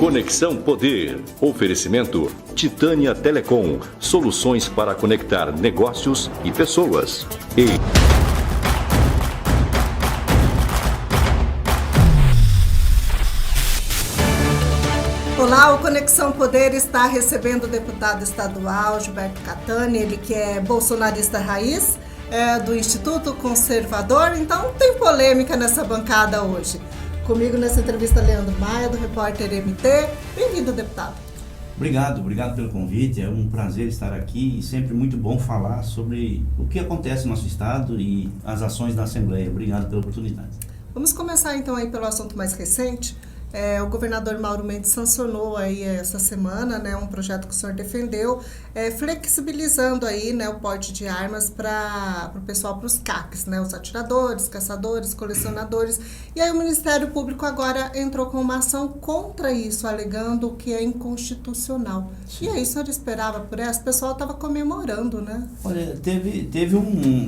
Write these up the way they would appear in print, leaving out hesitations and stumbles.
Conexão Poder. Oferecimento Titânia Telecom. Soluções para conectar negócios e pessoas. Olá, o Conexão Poder está recebendo o deputado estadual Gilberto Catani, ele que é bolsonarista raiz, do Instituto Conservador, então tem polêmica nessa bancada hoje. Comigo nessa entrevista, Leandro Maia, do Repórter MT. Bem-vindo, deputado. Obrigado pelo convite, é um prazer estar aqui e sempre muito bom falar sobre o que acontece no nosso estado e as ações da Assembleia. Obrigado pela oportunidade. Vamos começar então aí pelo assunto mais recente. O governador Mauro Mendes sancionou aí essa semana, né, um projeto que o senhor defendeu, flexibilizando aí, né, o porte de armas para o pessoal, para os CACs, né, os atiradores, caçadores, colecionadores. E aí o Ministério Público agora entrou com uma ação contra isso, alegando que é inconstitucional. Sim. E aí o senhor esperava por essa? O pessoal estava comemorando, né? Olha,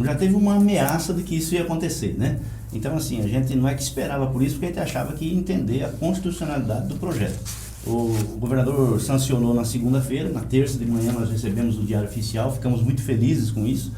já teve uma ameaça de que isso ia acontecer, né? Então, assim, a gente não é que esperava por isso, porque a gente achava que ia entender a constitucionalidade do projeto. O governador sancionou na segunda-feira, na terça de manhã nós recebemos o Diário Oficial, ficamos muito felizes com isso.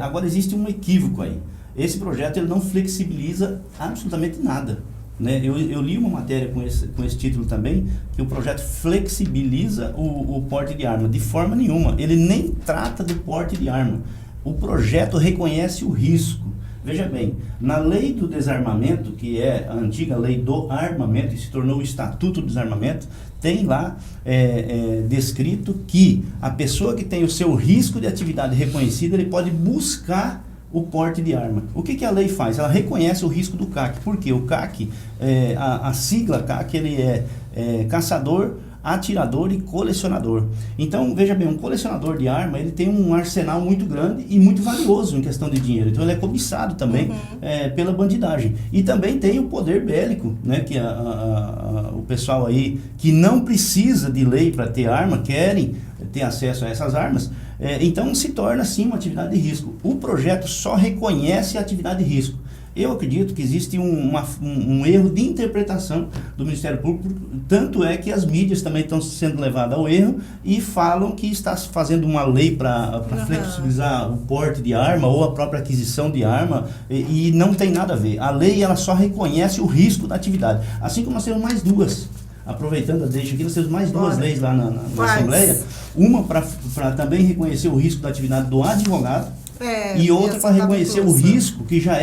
Agora, existe um equívoco aí. Esse projeto ele não flexibiliza absolutamente nada, né? Eu li uma matéria com esse título também, que o projeto flexibiliza o porte de arma. De forma nenhuma, ele nem trata do porte de arma. O projeto reconhece o risco. Veja bem, na lei do desarmamento, que é a antiga lei do armamento, e se tornou o Estatuto do Desarmamento, tem lá descrito que a pessoa que tem o seu risco de atividade reconhecido, ele pode buscar o porte de arma. O que a lei faz? Ela reconhece o risco do CAC. Por quê? O CAC, a sigla CAC, ele é caçador, atirador e colecionador. Então, veja bem, um colecionador de arma, ele tem um arsenal muito grande e muito valioso em questão de dinheiro. Então, ele é cobiçado também pela bandidagem. E também tem o poder bélico, né, que o pessoal aí que não precisa de lei para ter arma, querem ter acesso a essas armas. Então, se torna, sim, uma atividade de risco. O projeto só reconhece a atividade de risco. Eu acredito que existe um erro de interpretação do Ministério Público, tanto é que as mídias também estão sendo levadas ao erro e falam que está fazendo uma lei para flexibilizar o porte de arma ou a própria aquisição de arma, e não tem nada a ver. A lei ela só reconhece o risco da atividade, assim como nós temos mais duas. Aproveitando a deixa aqui, nós temos mais duas leis lá na Assembleia, uma para também reconhecer o risco da atividade do advogado, e outra para reconhecer o risco, que já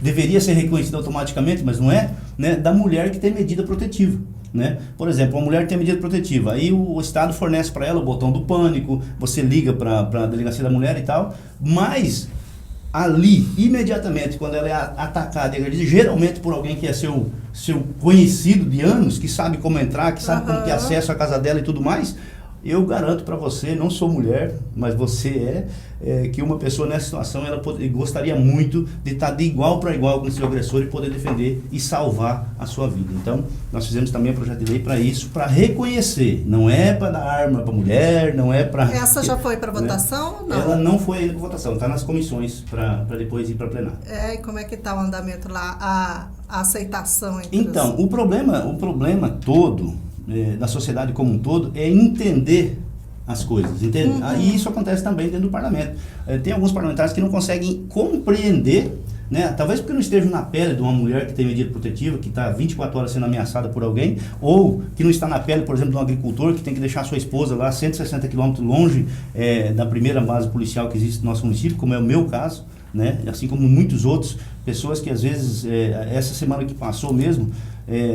deveria ser reconhecido automaticamente, mas não é, né, da mulher que tem medida protetiva, né? Por exemplo, uma mulher que tem medida protetiva, aí o Estado fornece para ela o botão do pânico, você liga para a delegacia da mulher e tal, mas ali, imediatamente, quando ela é atacada e agredida, geralmente por alguém que é seu conhecido de anos, que sabe como entrar, que sabe como ter acesso à casa dela e tudo mais, eu garanto para você, não sou mulher, mas você que uma pessoa nessa situação, ela gostaria muito de estar de igual para igual com o seu agressor e poder defender e salvar a sua vida. Então, nós fizemos também um projeto de lei para isso, para reconhecer. Não é para dar arma para mulher, não é para... Essa já foi para votação ou não? Ela não foi ainda para votação, está nas comissões para depois ir para plenário. E como é que está o andamento lá, a aceitação? Então, o problema todo da sociedade como um todo é entender as coisas, entende? E isso acontece também dentro do parlamento. Tem alguns parlamentares que não conseguem compreender, né? Talvez porque não estejam na pele de uma mulher que tem medida protetiva, que está 24 horas sendo ameaçada por alguém, ou que não está na pele, por exemplo, de um agricultor que tem que deixar sua esposa lá 160 quilômetros longe da primeira base policial que existe no nosso município, como é o meu caso, né? Assim como muitos outros, pessoas que às vezes, essa semana que passou mesmo,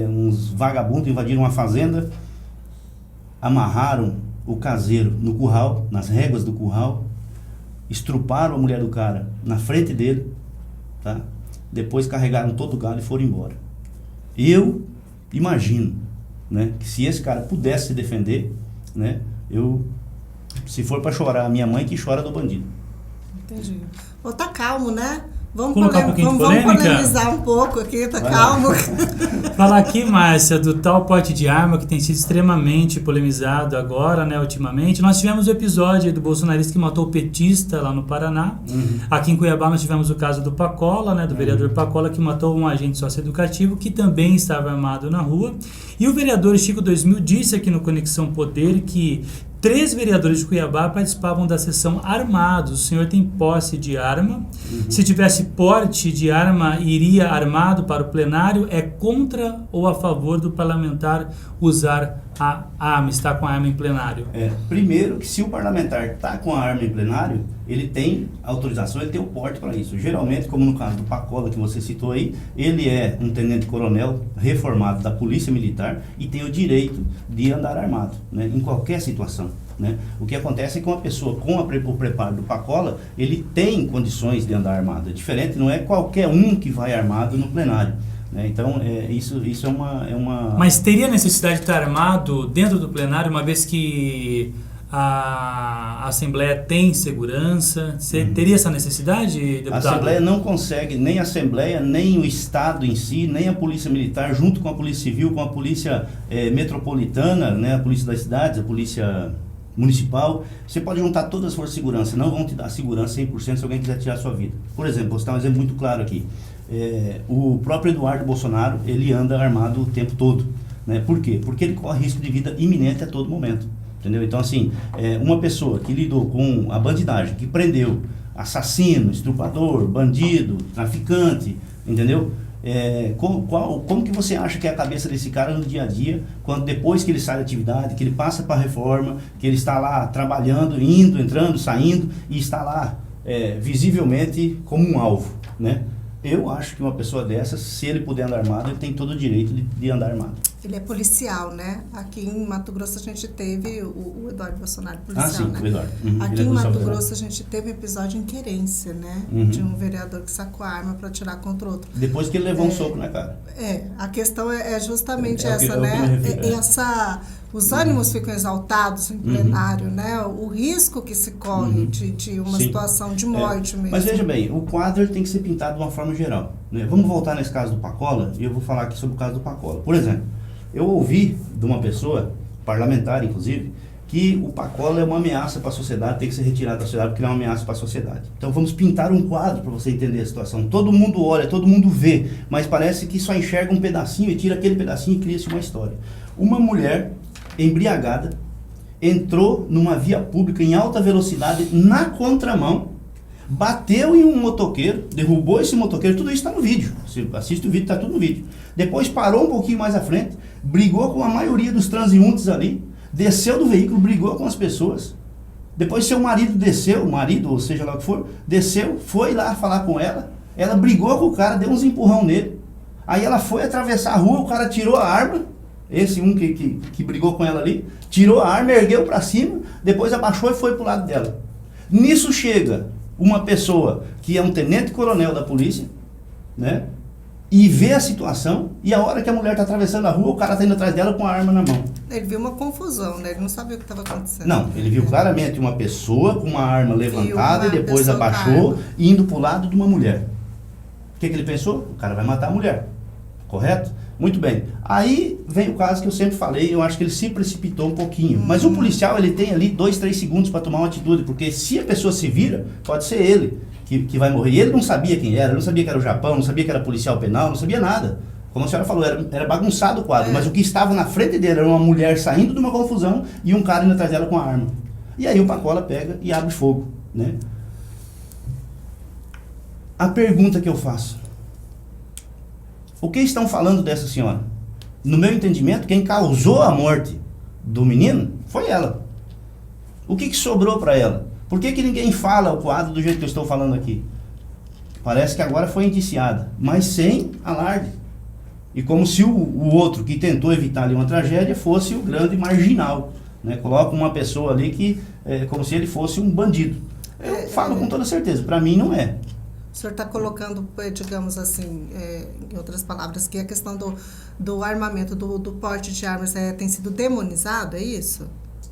uns vagabundos invadiram uma fazenda, amarraram o caseiro no curral, nas réguas do curral, estruparam a mulher do cara na frente dele, tá? Depois carregaram todo o gado e foram embora. Eu imagino, né, que se esse cara pudesse se defender, né, se for para chorar, a minha mãe que chora do bandido. Entendi. Tá calmo, né? Vamos colocar um pouquinho de polêmica? Vamos polemizar um pouco aqui, tá calmo. Falar aqui, Márcia, do tal porte de arma que tem sido extremamente polemizado agora, né, ultimamente. Nós tivemos o episódio do bolsonarista que matou o petista lá no Paraná. Aqui em Cuiabá nós tivemos o caso do Pacola, né, do vereador Pacola, que matou um agente socioeducativo que também estava armado na rua. E o vereador Chico 2000 disse aqui no Conexão Poder que 3 vereadores de Cuiabá participavam da sessão armados. O senhor tem posse de arma. Se tivesse porte de arma, iria armado para o plenário. É contra ou a favor do parlamentar usar a arma, estar com a arma em plenário? Primeiro, que se o parlamentar está com a arma em plenário, ele tem autorização, ele tem o porte para isso. Geralmente, como no caso do Pacola, que você citou aí, ele é um tenente-coronel reformado da Polícia Militar e tem o direito de andar armado, né, em qualquer situação. Né? O que acontece é que uma pessoa com o preparo do Pacola, ele tem condições de andar armado. É diferente, não é qualquer um que vai armado no plenário. Né? Então, isso é uma... Mas teria necessidade de estar armado dentro do plenário, uma vez que a Assembleia tem segurança? Teria essa necessidade, deputado? A Assembleia não consegue, nem a Assembleia, nem o Estado em si, nem a Polícia Militar, junto com a Polícia Civil, com a Polícia Metropolitana, né? A Polícia das Cidades, a Polícia Municipal. Você pode juntar todas as forças de segurança, não vão te dar segurança 100% se alguém quiser tirar a sua vida. Por exemplo, vou citar um exemplo muito claro aqui. O próprio Eduardo Bolsonaro, ele anda armado o tempo todo. Né? Por quê? Porque ele corre risco de vida iminente a todo momento. Entendeu? Então, assim, uma pessoa que lidou com a bandidagem, que prendeu assassino, estuprador, bandido, traficante, entendeu? Como que você acha que é a cabeça desse cara no dia a dia, quando depois que ele sai da atividade, que ele passa para a reforma, que ele está lá trabalhando, indo, entrando, saindo, e está lá visivelmente como um alvo, né? Eu acho que uma pessoa dessas, se ele puder andar armado, ele tem todo o direito de andar armado. Ele é policial, né? Aqui em Mato Grosso a gente teve o Eduardo Bolsonaro policial, sim, né? o Eduardo. Aqui em Mato Grosso a gente teve um episódio em Querência, né? De um vereador que sacou a arma para atirar contra outro. Depois que ele levou um soco na cara. A questão é justamente essa, né? Os ânimos ficam exaltados em plenário, né? O risco que se corre de uma situação de morte mesmo. Mas veja bem, o quadro tem que ser pintado de uma forma geral. Né? Vamos voltar nesse caso do Pacola, e eu vou falar aqui sobre o caso do Pacola. Por exemplo, eu ouvi de uma pessoa, parlamentar inclusive, que o Pacola é uma ameaça para a sociedade, tem que ser retirado da sociedade porque ele é uma ameaça para a sociedade. Então vamos pintar um quadro para você entender a situação. Todo mundo olha, todo mundo vê, mas parece que só enxerga um pedacinho e tira aquele pedacinho e cria-se uma história. Uma mulher embriagada entrou numa via pública em alta velocidade na contramão, bateu em um motoqueiro, derrubou esse motoqueiro, tudo isso está no vídeo. Você assiste o vídeo, está tudo no vídeo. Depois parou um pouquinho mais à frente, brigou com a maioria dos transeuntes ali, desceu do veículo, brigou com as pessoas. Depois seu marido desceu, ou seja lá o que for, desceu, foi lá falar com ela brigou com o cara, deu uns empurrão nele. Aí ela foi atravessar a rua, o cara tirou a arma, esse que brigou com ela ali, tirou a arma, ergueu para cima, depois abaixou e foi pro lado dela. Nisso chega uma pessoa que é um tenente-coronel da polícia, né? E vê a situação, e a hora que a mulher está atravessando a rua, o cara está indo atrás dela com a arma na mão. Ele viu uma confusão, né? Ele não sabia o que estava acontecendo. Não, ele viu claramente uma pessoa com uma arma levantada e depois abaixou, indo para o lado de uma mulher. O que ele pensou? O cara vai matar a mulher. Correto? Muito bem. Aí vem o caso que eu sempre falei, eu acho que ele se precipitou um pouquinho. Mas o policial, ele tem ali 2, 3 segundos para tomar uma atitude, porque se a pessoa se vira, pode ser ele que vai morrer. E ele não sabia quem era, não sabia que era o Japão, não sabia que era policial penal, não sabia nada. Como a senhora falou, era bagunçado o quadro, mas o que estava na frente dele era uma mulher saindo de uma confusão e um cara indo atrás dela com a arma. E aí o Pacola pega e abre fogo, né? A pergunta que eu faço: o que estão falando dessa senhora? No meu entendimento, quem causou a morte do menino foi ela. O que sobrou para ela? Por que ninguém fala o quadro do jeito que eu estou falando aqui? Parece que agora foi indiciada, mas sem alarde. E como se o outro que tentou evitar ali uma tragédia fosse o grande marginal, né? Coloca uma pessoa ali que como se ele fosse um bandido. Eu falo com toda certeza, para mim não é. O senhor está colocando, digamos assim, em outras palavras, que a questão do armamento, do porte de armas tem sido demonizado, é isso?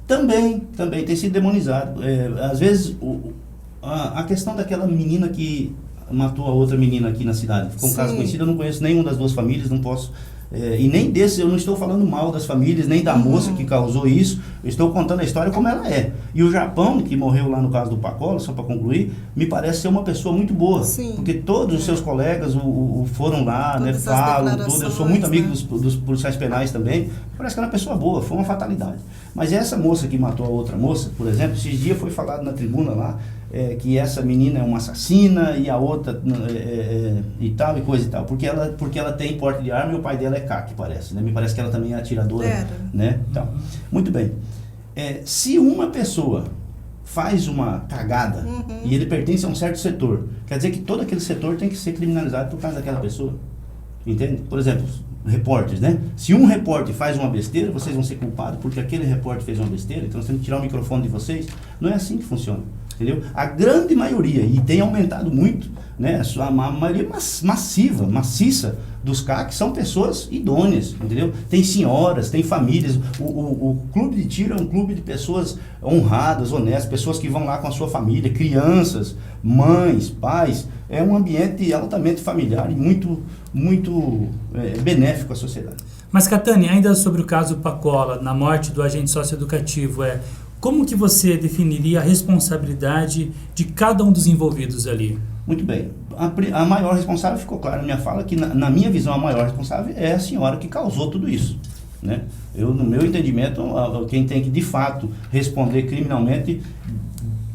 Também tem sido demonizado. Às vezes, a questão daquela menina que matou a outra menina aqui na cidade. Ficou um caso conhecido, eu não conheço nenhuma das duas famílias, não posso... e nem desses, eu não estou falando mal das famílias, nem da moça que causou isso, eu estou contando a história como ela é. E o Japão, que morreu lá no caso do Pacola, só para concluir, me parece ser uma pessoa muito boa. Sim. Porque todos os seus colegas foram lá, né, falam tudo. Eu sou muito amigo dos policiais penais também. Parece que era uma pessoa boa, foi uma fatalidade. Mas essa moça que matou a outra moça, por exemplo, esses dias foi falado na tribuna lá, que essa menina é uma assassina e a outra e tal e coisa e tal, porque ela tem porte de arma e o pai dela é CAC, parece, né? Me parece que ela também é atiradora, né? Então, muito bem. Se uma pessoa faz uma cagada e ele pertence a um certo setor, quer dizer que todo aquele setor tem que ser criminalizado por causa daquela pessoa, entende? Por exemplo, repórteres, né? Se um repórter faz uma besteira, vocês vão ser culpados porque aquele repórter fez uma besteira, então nós temos que tirar o microfone de vocês. Não é assim que funciona. Entendeu? A grande maioria, e tem aumentado muito, né? A maioria maciça dos CAC são pessoas idôneas, entendeu? Tem senhoras, tem famílias. O clube de tiro é um clube de pessoas honradas, honestas, pessoas que vão lá com a sua família, crianças, mães, pais. É um ambiente altamente familiar e muito benéfico à sociedade. Mas, Catani, ainda sobre o caso Pacola, na morte do agente socioeducativo, como que você definiria a responsabilidade de cada um dos envolvidos ali? Muito bem. A maior responsável, ficou claro na minha fala, que na minha visão a maior responsável é a senhora que causou tudo isso, né? No meu entendimento, quem tem que de fato responder criminalmente,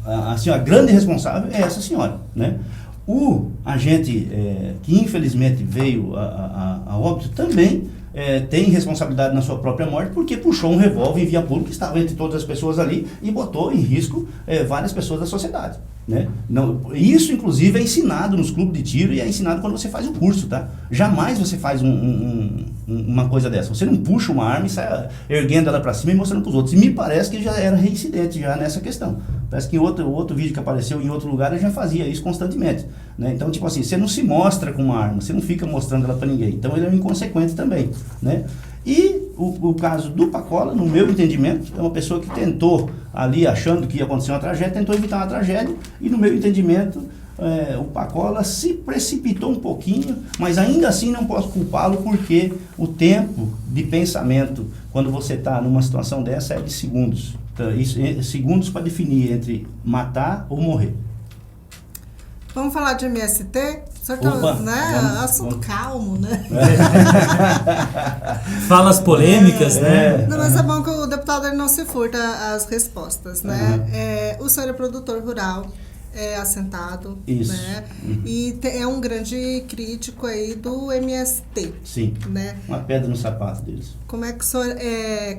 a grande responsável é essa senhora, né? O agente que infelizmente veio a óbito também tem responsabilidade na sua própria morte, porque puxou um revólver em via pública, que estava entre todas as pessoas ali, e botou em risco várias pessoas da sociedade, né? Não, isso inclusive é ensinado nos clubes de tiro e é ensinado quando você faz o curso, tá? Jamais você faz uma coisa dessa. Você não puxa uma arma e sai erguendo ela para cima e mostrando para os outros. E me parece que já era reincidente já nessa questão. Parece que em outro vídeo que apareceu em outro lugar ele já fazia isso constantemente, né? Então, tipo assim, você não se mostra com uma arma, você não fica mostrando ela para ninguém. Então ele é um inconsequente também, né? E o caso do Pacola, no meu entendimento, é uma pessoa que tentou ali, achando que ia acontecer uma tragédia, tentou evitar uma tragédia, e no meu entendimento, o Pacola se precipitou um pouquinho, mas ainda assim não posso culpá-lo, porque o tempo de pensamento, quando você está numa situação dessa, é de segundos. Então, segundos para definir entre matar ou morrer. Vamos falar de MST? Opa, né? Assunto calmo, né? Falas polêmicas, né? Não, mas é bom que o deputado ele não se furta às respostas, né? O senhor é produtor rural, assentado, isso, né? E é um grande crítico aí do MST. Sim, né? Uma pedra no sapato deles. Como é que o senhor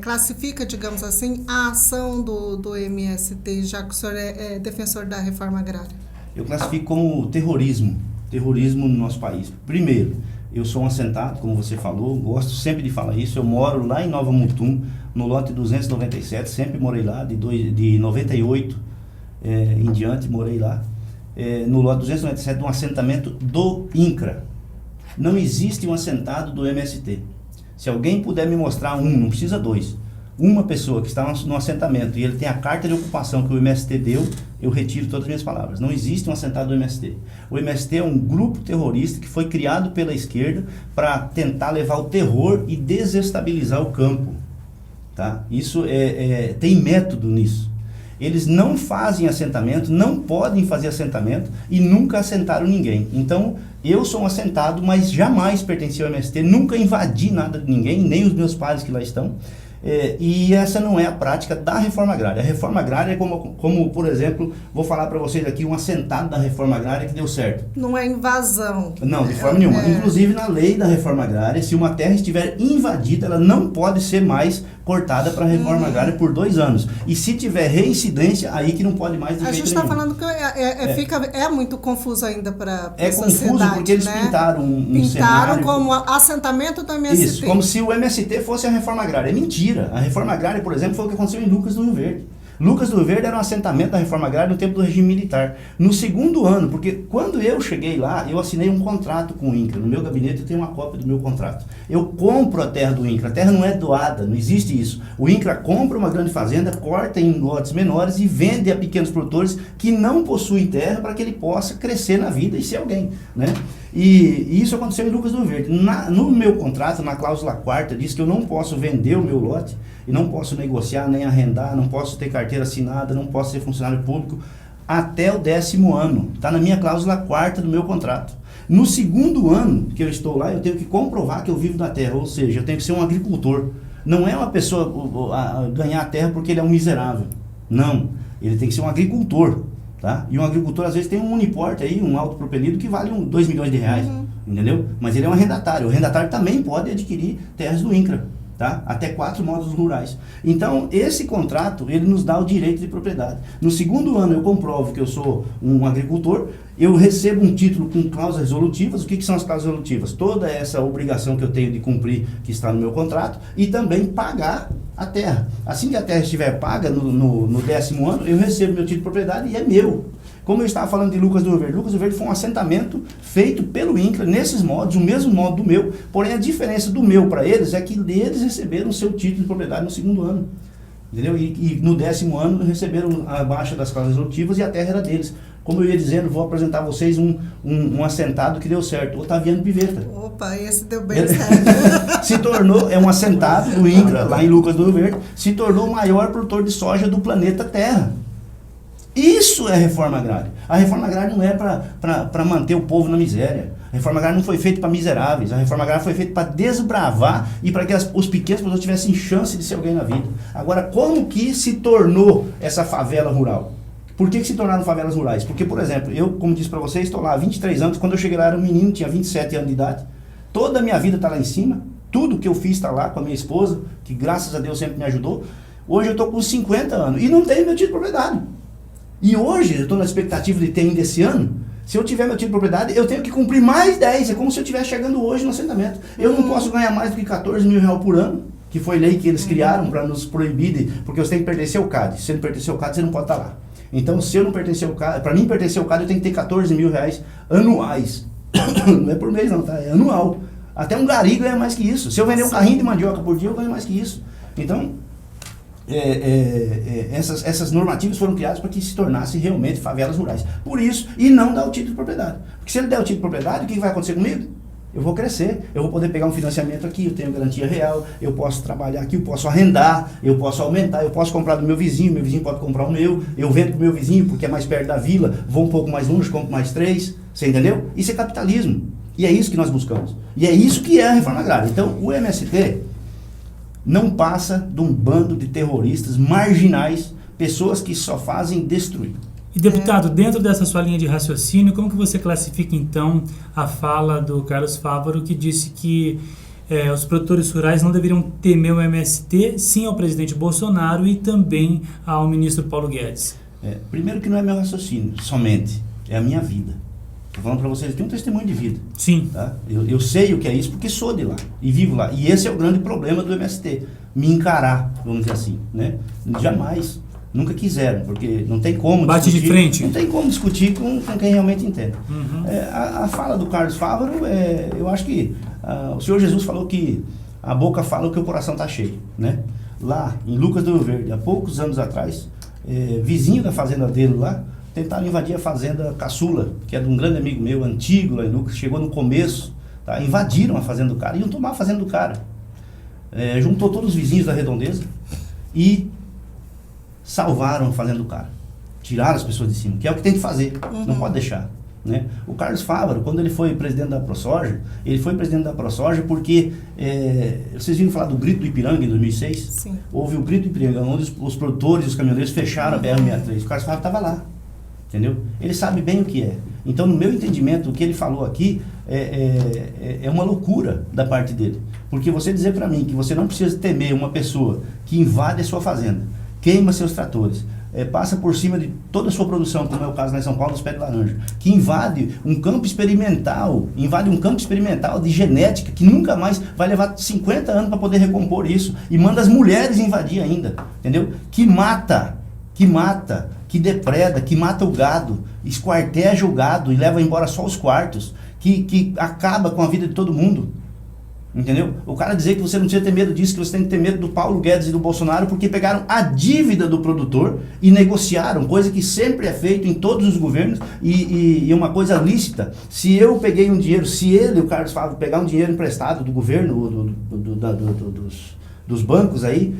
classifica, digamos assim, a ação do MST, já que o senhor é defensor da reforma agrária? Eu classifico como terrorismo no nosso país. Primeiro, eu sou um assentado, como você falou, gosto sempre de falar isso. Eu moro lá em Nova Mutum, no lote 297, sempre morei lá, de 98 em diante, morei lá. No lote 297, um assentamento do INCRA. Não existe um assentado do MST. Se alguém puder me mostrar não precisa dois, uma pessoa que está no assentamento e ele tem a carta de ocupação que o MST deu, eu retiro todas as minhas palavras. Não existe um assentado do MST. O MST é um grupo terrorista que foi criado pela esquerda para tentar levar o terror e desestabilizar o campo. Tá? Isso tem método nisso. Eles não fazem assentamento, não podem fazer assentamento e nunca assentaram ninguém. Então, eu sou um assentado, mas jamais pertenci ao MST, nunca invadi nada de ninguém, nem os meus pais que lá estão. E essa não é a prática da reforma agrária. A reforma agrária é como, por exemplo, vou falar para vocês aqui um assentado da reforma agrária que deu certo. Não é invasão. Não, de forma nenhuma. Inclusive na lei da reforma agrária, se uma terra estiver invadida, ela não pode ser mais cortada para a reforma agrária por 2 anos. E se tiver reincidência, aí que não pode mais de jeito nenhum. A gente está falando que é muito confuso ainda para a sociedade. É confuso porque eles pintaram um cenário... como assentamento do MST. Isso, como se o MST fosse a reforma agrária. É mentira. A reforma agrária, por exemplo, foi o que aconteceu em Lucas do Rio Verde. Lucas do Rio Verde era um assentamento da reforma agrária no tempo do regime militar. No segundo ano, porque quando eu cheguei lá, eu assinei um contrato com o INCRA. No meu gabinete eu tenho uma cópia do meu contrato. Eu compro a terra do INCRA. A terra não é doada, não existe isso. O INCRA compra uma grande fazenda, corta em lotes menores e vende a pequenos produtores que não possuem terra para que ele possa crescer na vida e ser alguém, né? E isso aconteceu em Lucas do Rio Verde. No meu contrato, na cláusula 4ª, diz que eu não posso vender o meu lote e não posso negociar, nem arrendar, não posso ter carteira assinada, não posso ser funcionário público até o 10º ano. Está na minha cláusula 4ª do meu contrato. No segundo ano que eu estou lá, eu tenho que comprovar que eu vivo da terra, ou seja, eu tenho que ser um agricultor. Não é uma pessoa ganhar a terra porque ele é um miserável. Não, ele tem que ser um agricultor. Tá? E um agricultor às vezes tem um uniporte aí, um autopropelido que vale 2 milhões de reais, entendeu? Mas ele é um arrendatário. O arrendatário também pode adquirir terras do INCRA, tá? Até 4 módulos rurais. Então, esse contrato, ele nos dá o direito de propriedade. No segundo ano eu comprovo que eu sou um agricultor, eu recebo um título com cláusulas resolutivas. O que são as cláusulas resolutivas? Toda essa obrigação que eu tenho de cumprir, que está no meu contrato, e também pagar a terra. Assim que a terra estiver paga, no 10º ano, eu recebo meu título de propriedade e é meu. Como eu estava falando de Lucas do Rio Verde, Lucas do Rio Verde foi um assentamento feito pelo INCRA, nesses modos, o mesmo modo do meu, porém a diferença do meu para eles é que eles receberam seu título de propriedade no segundo ano, entendeu? E no 10º ano receberam a baixa das cláusulas resolutivas e a terra era deles. Como eu ia dizendo, vou apresentar a vocês um assentado que deu certo, Otaviano Piveta. Opa, esse deu bem certo. Se tornou, é um assentado do INCRA, lá em Lucas do Rio Verde, se tornou o maior produtor de soja do planeta Terra. Isso é reforma agrária. A reforma agrária não é para manter o povo na miséria. A reforma agrária não foi feita para miseráveis. A reforma agrária foi feita para desbravar e para que os pequenos produtores tivessem chance de ser alguém na vida. Agora, como que se tornou essa favela rural? Por que se tornaram favelas rurais? Porque, por exemplo, eu, como disse para vocês, estou lá há 23 anos. Quando eu cheguei lá, era um menino, tinha 27 anos de idade. Toda a minha vida está lá em cima. Tudo que eu fiz está lá com a minha esposa, que graças a Deus sempre me ajudou. Hoje eu estou com 50 anos e não tenho meu título de propriedade. E hoje, eu estou na expectativa de ter ainda esse ano. Se eu tiver meu título de propriedade, eu tenho que cumprir mais 10. É como se eu estivesse chegando hoje no assentamento. Eu não posso ganhar mais do que 14 mil reais por ano, que foi lei que eles criaram para nos proibir, porque você tem que pertencer ao CAD. Se você não pertencer ao CAD, você não pode estar lá. Então, se eu não pertencer ao CAD, para mim pertencer ao CAD, eu tenho que ter 14 mil reais anuais. Não é por mês não, tá? É anual. Até um gari ganha mais que isso. Se eu vender um carrinho de mandioca por dia, eu ganho mais que isso. Então, essas normativas foram criadas para que se tornassem realmente favelas rurais. Por isso, e não dar o título de propriedade. Porque se ele der o título de propriedade, o que vai acontecer comigo? Eu vou crescer, eu vou poder pegar um financiamento aqui, eu tenho garantia real, eu posso trabalhar aqui, eu posso arrendar, eu posso aumentar, eu posso comprar do meu vizinho pode comprar o meu, eu vendo pro meu vizinho porque é mais perto da vila, vou um pouco mais longe, compro mais 3, você entendeu? Isso é capitalismo, e é isso que nós buscamos, e é isso que é a reforma agrária. Então, o MST não passa de um bando de terroristas marginais, pessoas que só fazem destruir. E, deputado, dentro dessa sua linha de raciocínio, como que você classifica, então, a fala do Carlos Fávaro, que disse que os produtores rurais não deveriam temer o MST, sim ao presidente Bolsonaro e também ao ministro Paulo Guedes? Primeiro que não é meu raciocínio, somente, é a minha vida. Estou falando para vocês, eu tenho um testemunho de vida. Sim. Tá? Eu sei o que é isso porque sou de lá e vivo lá. E esse é o grande problema do MST, me encarar, vamos dizer assim, né? Jamais. Nunca quiseram, porque não tem como bate discutir, de frente. Não tem como discutir com quem realmente entende. Uhum. A fala do Carlos Fávaro, eu acho que o Senhor Jesus falou que a boca fala o que o coração está cheio, né? Lá em Lucas do Rio Verde, há poucos anos atrás, vizinho da fazenda dele lá, tentaram invadir a fazenda Caçula, que é de um grande amigo meu, antigo lá em Lucas, chegou no começo, tá? Invadiram a fazenda do cara, iam tomar a fazenda do cara. Juntou todos os vizinhos da redondeza e salvaram a fazenda do cara. Tiraram as pessoas de cima, que é o que tem que fazer. Uhum. Não pode deixar, né? O Carlos Fávaro, quando ele foi presidente da ProSoja, ele foi presidente da ProSoja porque vocês viram falar do Grito do Ipiranga em 2006? Sim. Houve o Grito do Ipiranga, onde os produtores e os caminhoneiros fecharam a BR-63. O Carlos Fávaro estava lá, entendeu? Ele sabe bem o que é. Então, no meu entendimento, o que ele falou aqui é uma loucura da parte dele. Porque você dizer para mim que você não precisa temer uma pessoa que invade a sua fazenda, queima seus tratores, passa por cima de toda a sua produção, como é o caso lá em São Paulo, dos pés de laranja, que invade um campo experimental de genética, que nunca mais vai levar 50 anos para poder recompor isso, e manda as mulheres invadir ainda, entendeu? Que mata que mata, que depreda, que mata o gado, esquarteja o gado e leva embora só os quartos, que acaba com a vida de todo mundo. Entendeu? O cara dizer que você não precisa ter medo disso, que você tem que ter medo do Paulo Guedes e do Bolsonaro, porque pegaram a dívida do produtor e negociaram, coisa que sempre é feito em todos os governos e uma coisa lícita. Se eu peguei um dinheiro, se ele, o Carlos Fávaro, pegar um dinheiro emprestado do governo, dos bancos aí,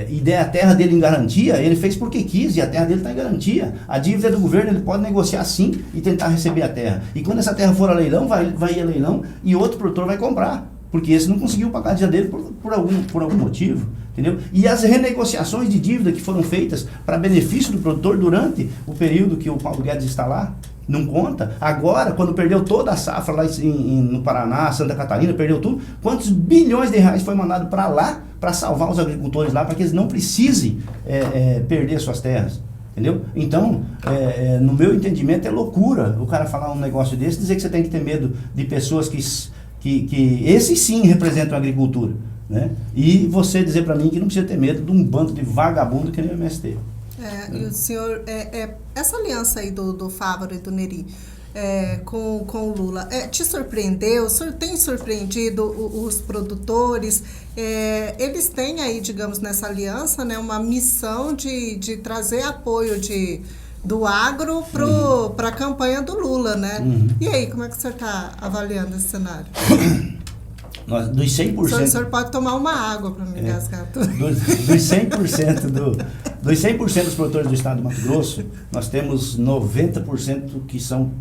e der a terra dele em garantia, ele fez porque quis e a terra dele está em garantia. A dívida é do governo, ele pode negociar sim e tentar receber a terra. E quando essa terra for a leilão, vai ir a leilão e outro produtor vai comprar, porque esse não conseguiu pagar a dívida dele por algum motivo. Entendeu? E as renegociações de dívida que foram feitas para benefício do produtor durante o período que o Paulo Guedes está lá, não conta. Agora, quando perdeu toda a safra lá no Paraná, Santa Catarina, perdeu tudo, quantos bilhões de reais foi mandado para lá, para salvar os agricultores lá, para que eles não precisem perder suas terras? Entendeu? Então, no meu entendimento, é loucura o cara falar um negócio desse, dizer que você tem que ter medo de pessoas que esses sim representam a agricultura, né? E você dizer para mim que não precisa ter medo de um bando de vagabundo que nem o MST. E o senhor, essa aliança aí do Fávaro e do Neri com o Lula, te surpreendeu? O senhor tem surpreendido os produtores? Eles têm aí, digamos, nessa aliança, né, uma missão de trazer apoio do agro para a campanha do Lula, né? E aí, como é que o senhor está avaliando esse cenário? Dos 100%... O senhor pode tomar uma água para me gasgar tudo. Dos 100% dos produtores do estado do Mato Grosso, nós temos 90% que são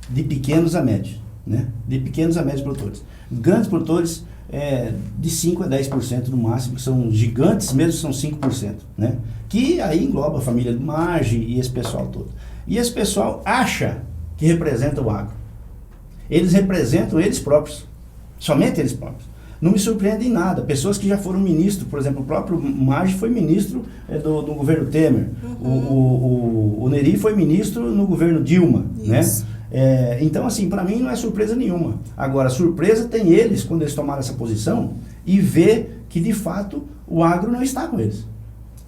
de pequenos a médios, né? De pequenos a médios produtores. Grandes produtores, de 5% a 10% no máximo, que são gigantes mesmo, são 5%, né? Que aí engloba a família do Marge e esse pessoal todo. E esse pessoal acha que representa o agro. Eles representam eles próprios. Somente eles próprios. Não me surpreende em nada. Pessoas que já foram ministros, por exemplo, o próprio Marge foi ministro do governo Temer. O Neri foi ministro no governo Dilma, né? Então, assim, para mim não é surpresa nenhuma. Agora, surpresa tem eles, quando eles tomaram essa posição, e ver que, de fato, o agro não está com eles.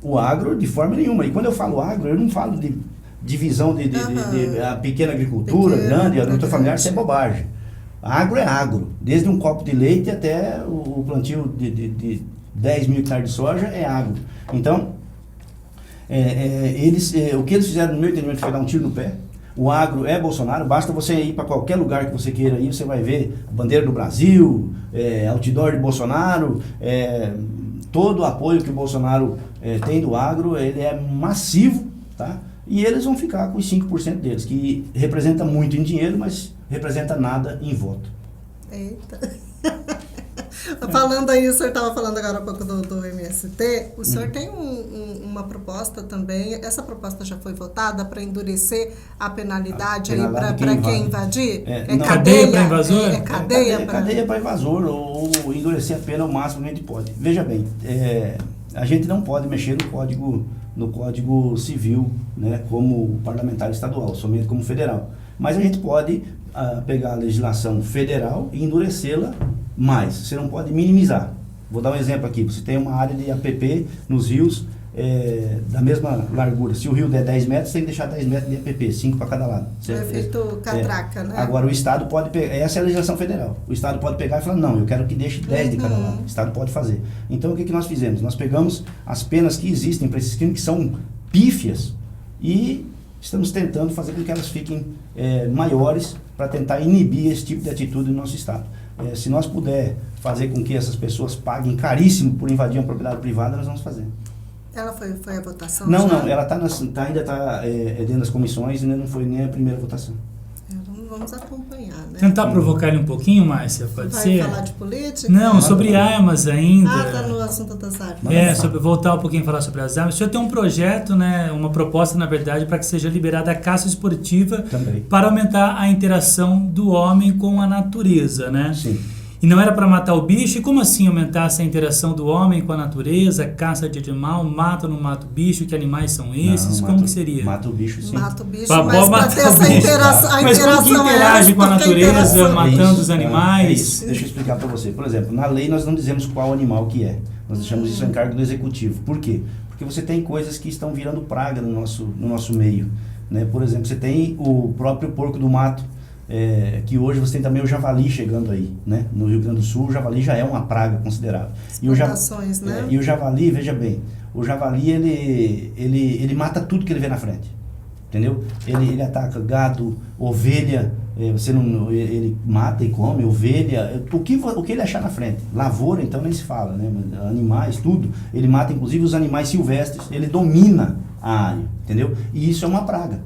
O agro, de forma nenhuma. E quando eu falo agro, eu não falo de divisão de a pequena agricultura, grande, agricultura familiar, isso é bobagem. Agro é agro, desde um copo de leite até o plantio de 10 mil hectares de soja é agro. Então, o que eles fizeram, no meu entendimento, foi dar um tiro no pé. O agro é Bolsonaro, basta você ir para qualquer lugar que você queira ir, você vai ver a bandeira do Brasil, outdoor de Bolsonaro, todo o apoio que o Bolsonaro tem do agro, ele é massivo, tá? E eles vão ficar com os 5% deles, que representa muito em dinheiro, mas representa nada em voto. Eita. Falando aí, o senhor estava falando agora um pouco do MST, o senhor tem uma proposta também, essa proposta já foi votada para endurecer a penalidade aí para quem invadir? Cadeia para invasor? Cadeia para invasor, ou endurecer a pena o máximo que a gente pode. Veja bem, a gente não pode mexer no Código Civil, né, como parlamentar estadual, somente como federal. Mas a gente pode pegar a legislação federal e endurecê-la mais. Você não pode minimizar. Vou dar um exemplo aqui. Você tem uma área de APP nos rios da mesma largura. Se o rio der 10 metros, tem que deixar 10 metros de APP, 5 para cada lado. É feito catraca, né? Agora, o Estado pode pegar, essa é a legislação federal. O Estado pode pegar e falar, não, eu quero que deixe 10 de cada lado. O Estado pode fazer. Então, o que nós fizemos? Nós pegamos as penas que existem para esses crimes, que são pífias, e estamos tentando fazer com que elas fiquem maiores para tentar inibir esse tipo de atitude no nosso Estado. Se nós puder fazer com que essas pessoas paguem caríssimo por invadir uma propriedade privada, nós vamos fazer. Ela foi a votação? Não, ela ainda está dentro das comissões, ainda não foi nem a primeira votação. Vamos acompanhar, né? Tentar provocar ele um pouquinho, Márcia, pode ser? Vai falar de política? Não, sobre armas ainda. Tá no assunto das armas. Voltar um pouquinho a falar sobre as armas. O senhor tem um projeto, né, uma proposta, na verdade, para que seja liberada a caça esportiva também, para aumentar a interação do homem com a natureza, né? Sim. E não era para matar o bicho? E como assim aumentar essa interação do homem com a natureza, caça de animal, mata ou não mata o bicho, que animais são esses? Não, como que seria? Mata o bicho, sim. Mata o bicho, mas para ter essa interação... Mas como que interage com a natureza, matando os animais? Deixa eu explicar para você. Por exemplo, na lei nós não dizemos qual animal que é. Nós deixamos isso a encargo do executivo. Por quê? Porque você tem coisas que estão virando praga no nosso meio, né? Por exemplo, você tem o próprio porco do mato, que hoje você tem também o javali chegando aí, né? No Rio Grande do Sul, o javali já é uma praga considerável. Exportações, né? E o javali, veja bem, o javali ele mata tudo que ele vê na frente, entendeu? Ele ataca gado, ovelha, ele mata e come ovelha, o que ele achar na frente. Lavoura, então, nem se fala, né? Animais, tudo. Ele mata, inclusive, os animais silvestres. Ele domina a área, entendeu? E isso é uma praga.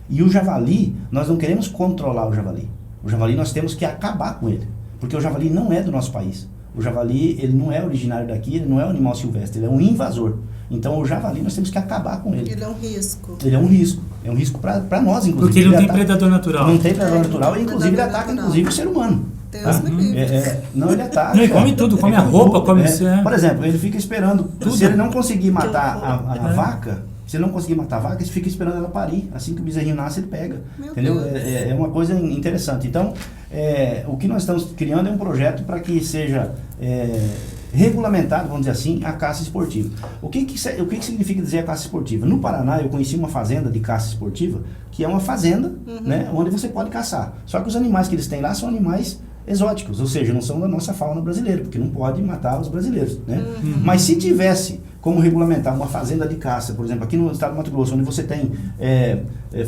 E o javali, nós não queremos controlar o javali. O javali nós temos que acabar com ele. Porque o javali não é do nosso país. O javali, ele não é originário daqui, ele não é um animal silvestre, ele é um invasor. Então o javali nós temos que acabar com ele. Ele é um risco. Ele é um risco. É um risco para nós, inclusive. Porque ele não tem predador natural. Não tem predador natural, e inclusive ele ataca inclusive o ser humano. Deus me livre. Não, ele ataca. Não, ele come tudo, come a roupa, come isso. Por exemplo, ele fica esperando. Tudo. Se ele não conseguir matar a vaca, se ele não conseguir matar a vaca, ele fica esperando ela parir. Assim que o bezerrinho nasce, ele pega. Entendeu? É uma coisa interessante. Então, o que nós estamos criando é um projeto para que seja regulamentado, vamos dizer assim, a caça esportiva. O que significa dizer a caça esportiva? No Paraná, eu conheci uma fazenda de caça esportiva, que é uma fazenda, né, onde você pode caçar. Só que os animais que eles têm lá são animais exóticos, ou seja, não são da nossa fauna brasileira, porque não pode matar os brasileiros, né? Mas se tivesse como regulamentar uma fazenda de caça, por exemplo, aqui no estado do Mato Grosso, onde você tem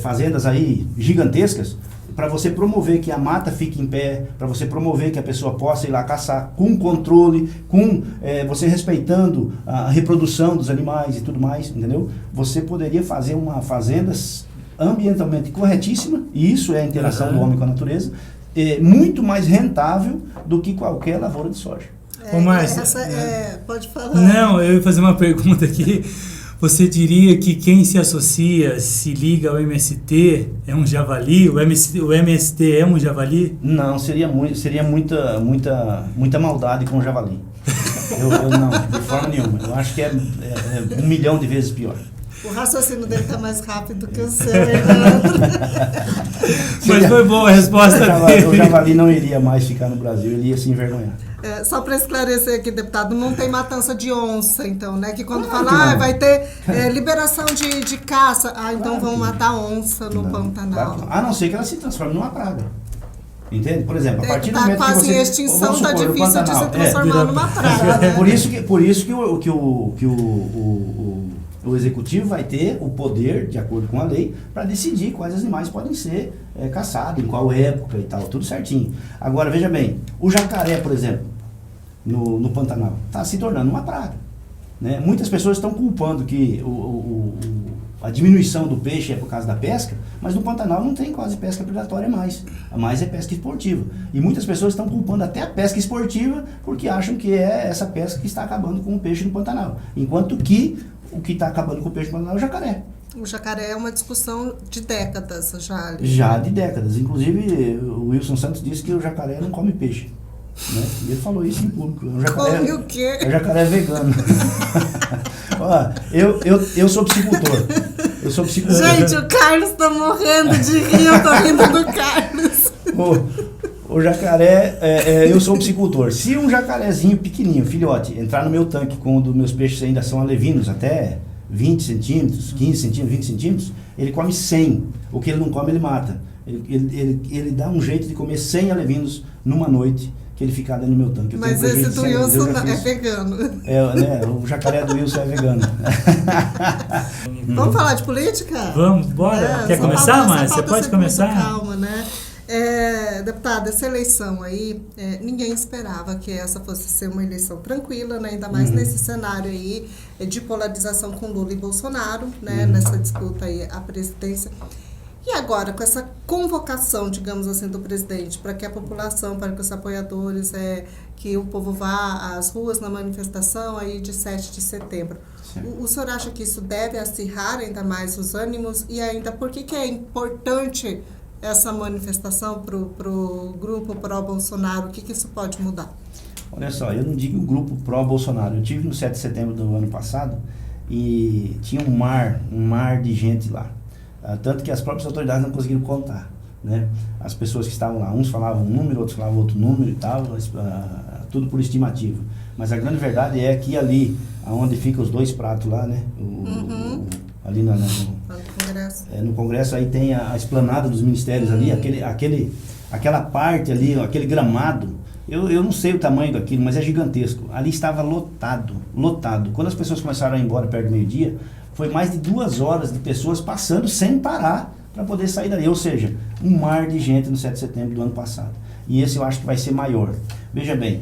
fazendas aí gigantescas, para você promover que a mata fique em pé, para você promover que a pessoa possa ir lá caçar com controle, com você respeitando a reprodução dos animais e tudo mais, entendeu? Você poderia fazer uma fazenda ambientalmente corretíssima, e isso é a interação do homem com a natureza, muito mais rentável do que qualquer lavoura de soja. Pode falar. Não, eu ia fazer uma pergunta aqui. Você diria que quem se associa, se liga ao MST, é um javali? O MST é um javali? Não, seria muita maldade com o javali. Eu não, de forma nenhuma. Eu acho que é 1 milhão de vezes pior. O raciocínio dele está mais rápido que o seu, Hernando. Mas foi boa a resposta dele. O javali não iria mais ficar no Brasil, ele ia se envergonhar. Só para esclarecer aqui, deputado, não tem matança de onça, então, né? Que quando fala, vai ter liberação de caça, então vão matar onça no Pantanal. A não ser que ela se transforme numa praga. Entende? Por exemplo, a partir do momento que quase você... em extinção, está difícil de se transformar numa praga. Por isso que o executivo vai ter o poder, de acordo com a lei, para decidir quais animais podem ser caçados, em qual época e tal, tudo certinho. Agora, veja bem, o jacaré, por exemplo, no Pantanal, está se tornando uma praga, né? Muitas pessoas estão culpando que a diminuição do peixe é por causa da pesca, mas no Pantanal não tem quase pesca predatória mais. A mais é pesca esportiva. E muitas pessoas estão culpando até a pesca esportiva porque acham que é essa pesca que está acabando com o peixe no Pantanal. Enquanto que o que está acabando com o peixe no Pantanal é o jacaré. O jacaré é uma discussão de décadas já. Já de décadas. Inclusive, o Wilson Santos disse que o jacaré não come peixe. Né? E ele falou isso em público. Come o quê? O jacaré é vegano. Ó, eu sou psicultor. Gente, o Carlos tá morrendo de rir, eu tô rindo do Carlos. O jacaré, eu sou psicultor. Se um jacarezinho pequenininho, filhote, entrar no meu tanque quando meus peixes ainda são alevinos, até 20 centímetros, 15 centímetros, 20 centímetros, ele come 100. O que ele não come, ele mata. Ele dá um jeito de comer 100 alevinos numa noite, que ele ficar dentro do meu tanque. Mas esse do Wilson é vegano. Né, o jacaré do Wilson é vegano. Vamos falar de política? Vamos, bora. Quer começar, Márcia? Você pode começar? Calma, né? Deputada, essa eleição aí, ninguém esperava que essa fosse ser uma eleição tranquila, né? Ainda mais nesse cenário aí de polarização com Lula e Bolsonaro, né? Nessa disputa aí à presidência. E agora, com essa convocação, digamos assim, do presidente, para que a população, para que os apoiadores, que o povo vá às ruas na manifestação aí de 7 de setembro. O senhor acha que isso deve acirrar ainda mais os ânimos? E ainda, por que é importante essa manifestação para o grupo pró-Bolsonaro? O que isso pode mudar? Olha só, eu não digo o grupo pró-Bolsonaro. Eu estive no 7 de setembro do ano passado e tinha um mar de gente lá. Tanto que as próprias autoridades não conseguiram contar, né? As pessoas que estavam lá, uns falavam um número, outros falavam outro número e tal, tudo por estimativa. Mas a grande verdade é que ali, onde ficam os dois pratos lá, né? Ali no Congresso. No Congresso aí tem a esplanada dos ministérios ali, aquela parte ali, aquele gramado. Eu não sei o tamanho daquilo, mas é gigantesco. Ali estava lotado. Quando as pessoas começaram a ir embora perto do meio-dia, foi mais de 2 horas de pessoas passando sem parar para poder sair dali. Ou seja, um mar de gente no 7 de setembro do ano passado. E esse eu acho que vai ser maior. Veja bem,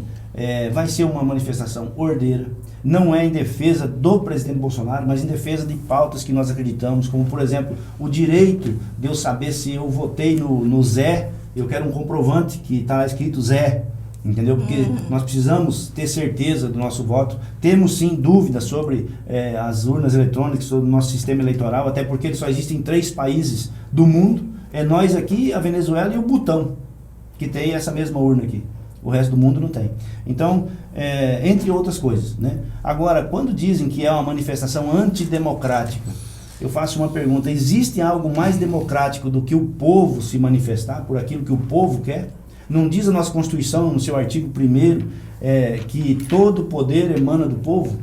vai ser uma manifestação ordeira. Não é em defesa do presidente Bolsonaro, mas em defesa de pautas que nós acreditamos, como, por exemplo, o direito de eu saber se eu votei no Zé. Eu quero um comprovante que está escrito Zé. Entendeu? Porque nós precisamos ter certeza do nosso voto. Temos sim dúvidas sobre as urnas eletrônicas, sobre o nosso sistema eleitoral, até porque ele só existe em 3 países do mundo. É nós aqui, a Venezuela e o Butão, que tem essa mesma urna aqui. O resto do mundo não tem. Então, entre outras coisas, né? Agora, quando dizem que é uma manifestação antidemocrática, eu faço uma pergunta: existe algo mais democrático do que o povo se manifestar por aquilo que o povo quer? Não diz a nossa Constituição, no seu artigo 1º, que todo poder emana do povo?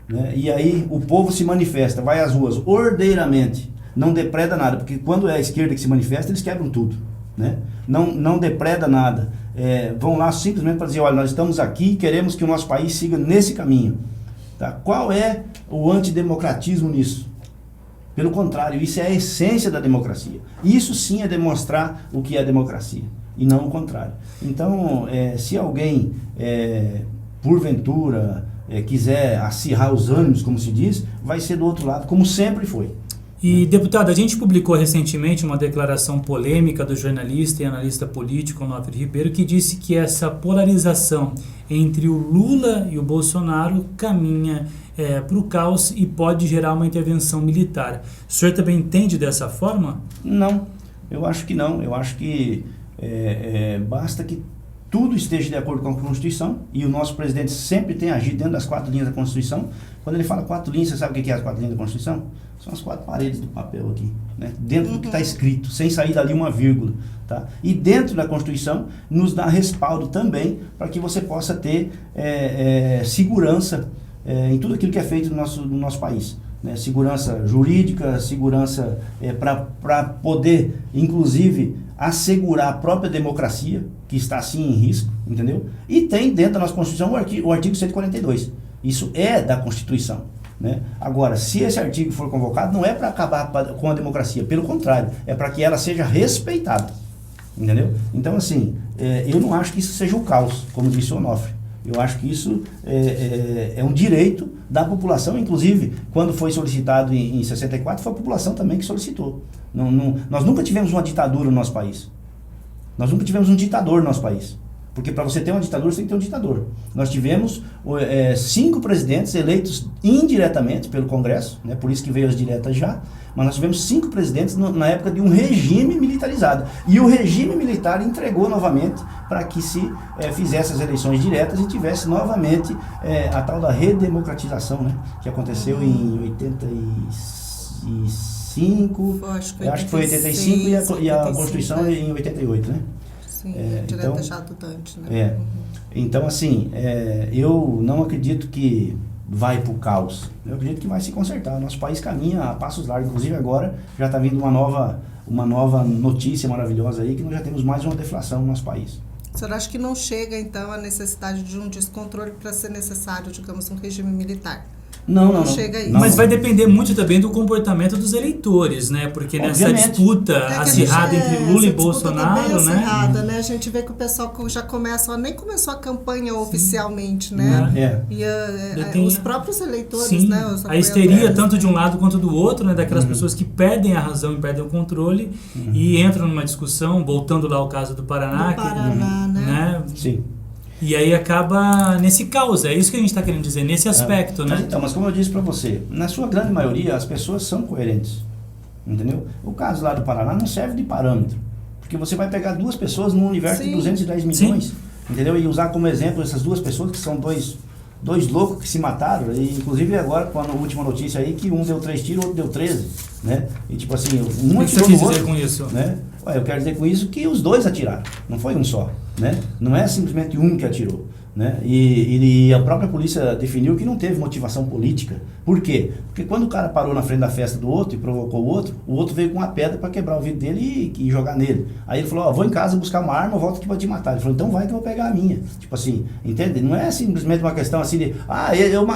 Né? E aí o povo se manifesta, vai às ruas ordeiramente, não depreda nada, porque quando é a esquerda que se manifesta, eles quebram tudo. Né? Não depreda nada. Vão lá simplesmente para dizer: olha, nós estamos aqui e queremos que o nosso país siga nesse caminho. Tá? Qual é o antidemocratismo nisso? Pelo contrário, isso é a essência da democracia. Isso sim é demonstrar o que é democracia, e não o contrário. Então, se alguém, porventura, quiser acirrar os ânimos, como se diz, vai ser do outro lado, como sempre foi. E, deputado, a gente publicou recentemente uma declaração polêmica do jornalista e analista político Onofre Ribeiro, que disse que essa polarização entre o Lula e o Bolsonaro caminha para o caos e pode gerar uma intervenção militar. O senhor também entende dessa forma? Não, eu acho que não. Eu acho que basta que tudo esteja de acordo com a Constituição, e o nosso presidente sempre tem agido dentro das 4 linhas da Constituição. Quando ele fala 4 linhas, você sabe o que é as 4 linhas da Constituição? São as 4 paredes do papel aqui, né? Dentro do que está escrito, sem sair dali uma vírgula. Tá? E dentro da Constituição nos dá respaldo também para que você possa ter segurança em tudo aquilo que é feito no nosso país. Né? Segurança jurídica, segurança para poder, inclusive, assegurar a própria democracia, que está assim em risco, entendeu? E tem dentro da nossa Constituição o artigo 142. Isso é da Constituição. Né? Agora, se esse artigo for convocado, não é para acabar com a democracia, pelo contrário, é para que ela seja respeitada. Entendeu? Então, assim, eu não acho que isso seja o caos, como disse o Onofre. Eu acho que isso é um direito da população, inclusive, quando foi solicitado em 64, foi a população também que solicitou. Nós nunca tivemos uma ditadura no nosso país. Nós nunca tivemos um ditador no nosso país. Porque para você ter uma ditadura, você tem que ter um ditador. Nós tivemos 5 presidentes eleitos indiretamente pelo Congresso, né? Por isso que veio as diretas já, mas nós tivemos 5 presidentes na época de um regime militarizado. E o regime militar entregou novamente para que se fizesse as eleições diretas e tivesse novamente a tal da redemocratização, né? Que aconteceu em 85, acho que foi 85 e a Constituição em 88, né? Sim, direta já do Dante, né? Então, assim, eu não acredito que vai para o caos. Eu acredito que vai se consertar. Nosso país caminha a passos largos. Inclusive agora já está vindo uma nova notícia maravilhosa aí, que nós já temos mais uma deflação no nosso país. O senhor acha que não chega, então, a necessidade de um descontrole para ser necessário, digamos, um regime militar? Não. Chega aí. Mas vai depender muito também do comportamento dos eleitores, né? Porque nessa disputa acirrada entre Lula e Bolsonaro, tá bem acirrada, né? A gente vê que o pessoal já nem começou a campanha oficialmente, né? E os próprios eleitores, né? A histeria tanto de um lado quanto do outro, né? Daquelas pessoas que perdem a razão e perdem o controle e entram numa discussão, voltando lá ao caso do Paraná. Né? Sim. E aí acaba nesse caos, é isso que a gente está querendo dizer, nesse aspecto, né? Mas como eu disse para você, na sua grande maioria as pessoas são coerentes, entendeu? O caso lá do Paraná não serve de parâmetro, porque você vai pegar 2 pessoas num universo de 210 milhões, entendeu? E usar como exemplo essas 2 pessoas que são dois loucos que se mataram, e inclusive agora com a última notícia aí que um deu 3 tiros, o outro deu 13, né? E tipo assim, um atirou no outro. O que você quer dizer com isso? Né? Eu quero dizer com isso que os 2 atiraram, não foi um só, né? Não é simplesmente um que atirou. né? E a própria polícia definiu que não teve motivação política. Por quê? Porque quando o cara parou na frente da festa do outro e provocou o outro veio com uma pedra para quebrar o vidro dele e jogar nele. Aí ele falou, vou em casa buscar uma arma, eu volto aqui para te matar. Ele falou, então vai que eu vou pegar a minha. Tipo assim, entende? Não é simplesmente uma questão assim de,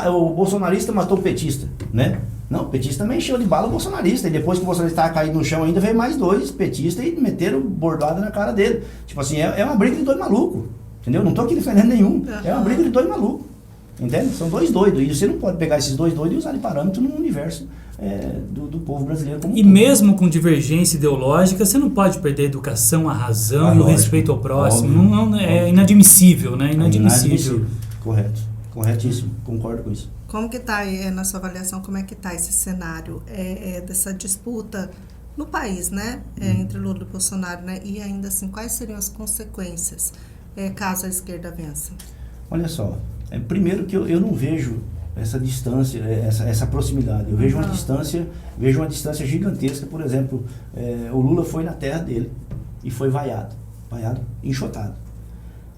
o bolsonarista matou o petista, né? Não, o petista também encheu de bala o bolsonarista. E depois que o bolsonarista estava caído no chão ainda, veio mais 2 petistas e meteram bordada na cara dele. Tipo assim, é uma briga de 2 malucos. Entendeu? Não estou aqui defendendo nenhum. É uma briga de 2 malucos. Entende? São 2 doidos. E você não pode pegar esses 2 doidos e usar de parâmetro no universo do povo brasileiro como E mesmo com divergência ideológica, você não pode perder a educação, a razão e o respeito ao próximo. Óbvio, é inadmissível, né? Inadmissível. Correto. Corretíssimo. Concordo com isso. Como que está, na sua avaliação, como é que está esse cenário dessa disputa no país, né? Entre Lula e Bolsonaro, né? E ainda assim, quais seriam as consequências caso a esquerda vença? Olha só, primeiro que eu não vejo essa distância, essa proximidade. Eu vejo uma distância gigantesca. Por exemplo, o Lula foi na terra dele e foi vaiado, enxotado.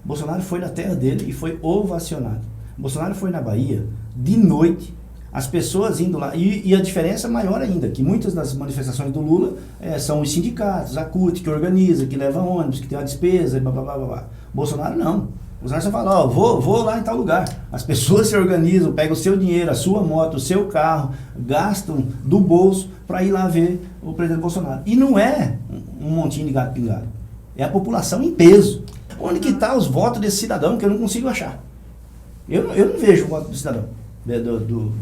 Bolsonaro foi na terra dele e foi ovacionado. Bolsonaro foi na Bahia de noite, as pessoas indo lá, e a diferença maior ainda, que muitas das manifestações do Lula são os sindicatos, a CUT, que organiza, que leva ônibus, que tem uma despesa, blá, blá, blá, blá. Bolsonaro não. Bolsonaro só fala, vou lá em tal lugar. As pessoas se organizam, pegam o seu dinheiro, a sua moto, o seu carro, gastam do bolso para ir lá ver o presidente Bolsonaro. E não é um montinho de gato pingado, é a população em peso. Onde que está os votos desse cidadão que eu não consigo achar? Eu não vejo o voto do cidadão, do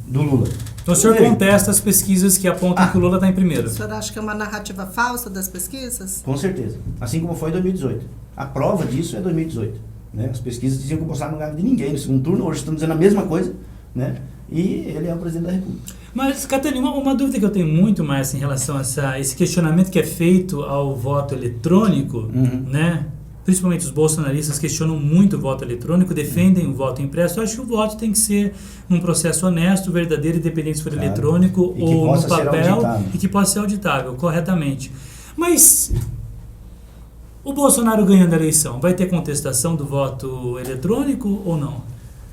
Lula. Então o senhor contesta as pesquisas que apontam que o Lula está em primeiro? O senhor acha que é uma narrativa falsa das pesquisas? Com certeza. Assim como foi em 2018. A prova disso é 2018. Né? As pesquisas diziam que o Bolsonaro não ganhava de ninguém no segundo turno, hoje estão dizendo a mesma coisa, né? E ele é o presidente da República. Mas, Catarina, uma dúvida que eu tenho muito mais em relação a esse questionamento que é feito ao voto eletrônico, né? Principalmente os bolsonaristas questionam muito o voto eletrônico, defendem o voto impresso. Eu acho que o voto tem que ser num processo honesto, verdadeiro, independente se for eletrônico ou no papel, e que possa ser auditável, corretamente. Mas o Bolsonaro ganhando a eleição, vai ter contestação do voto eletrônico ou não?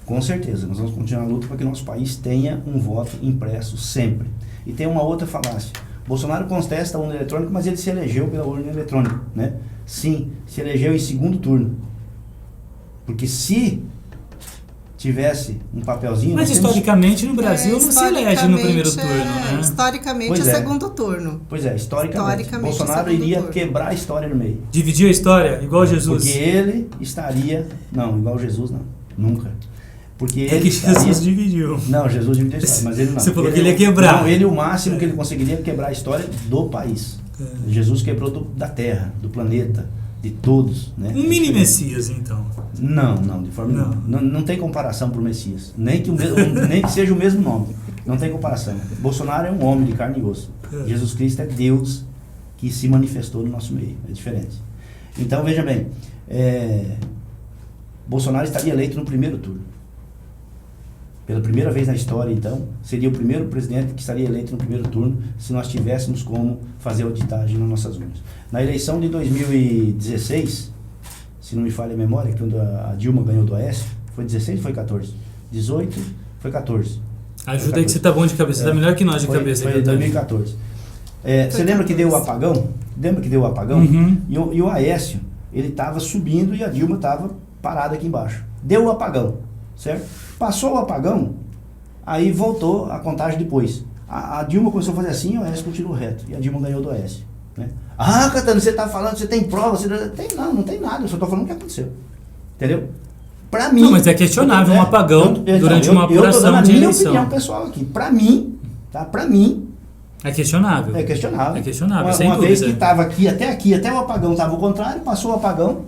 Com certeza, nós vamos continuar a luta para que nosso país tenha um voto impresso sempre. E tem uma outra falácia. Bolsonaro contesta a urna eletrônica, mas ele se elegeu pela urna eletrônica, né? Sim, se elegeu em segundo turno. Porque se tivesse um papelzinho... Mas historicamente no Brasil não se elege no primeiro turno, né? Historicamente segundo turno. Pois é, historicamente Bolsonaro iria quebrar a história no meio. Dividir a história, igual Jesus? Porque ele estaria... Não, igual Jesus não, nunca. Porque ele que Jesus dividiu. Não, Jesus dividiu a história, mas ele não. Você falou que ele ia quebrar. Não, ele o máximo que ele conseguiria é quebrar a história do país. Jesus quebrou da terra, do planeta, de todos. Né? Um mini Messias, então. Não, de forma nenhuma. Não tem comparação para o Messias. Nem que seja o mesmo nome. Não tem comparação. Bolsonaro é um homem de carne e osso. Jesus Cristo é Deus que se manifestou no nosso meio. É diferente. Então, veja bem. Bolsonaro estaria eleito no primeiro turno. Pela primeira vez na história, então, seria o primeiro presidente que estaria eleito no primeiro turno se nós tivéssemos como fazer auditagem nas nossas urnas. Na eleição de 2016, se não me falha a memória, quando a Dilma ganhou do Aécio, foi 16 ou foi 14? 18, foi 14. Ajuda aí que você está bom de cabeça, está melhor que nós de cabeça. Foi 2014. Você lembra que deu o apagão? Lembra que deu o apagão? E o Aécio, ele estava subindo e a Dilma estava parada aqui embaixo. Deu o apagão, certo? Passou o apagão, aí voltou a contagem depois. A Dilma começou a fazer assim, o Aécio continuou reto. E a Dilma ganhou do Aécio. Né? Catarina, você está falando, você tem prova? Não tem nada, eu só estou falando o que aconteceu. Entendeu? Para mim... Não, mas é questionável um apagão durante uma apuração de eleição. Eu estou dando a minha opinião pessoal aqui. Para mim, tá? Para mim... É questionável. É questionável. É questionável, sem dúvida. Uma vez que estava aqui, até o apagão estava o contrário, passou o apagão,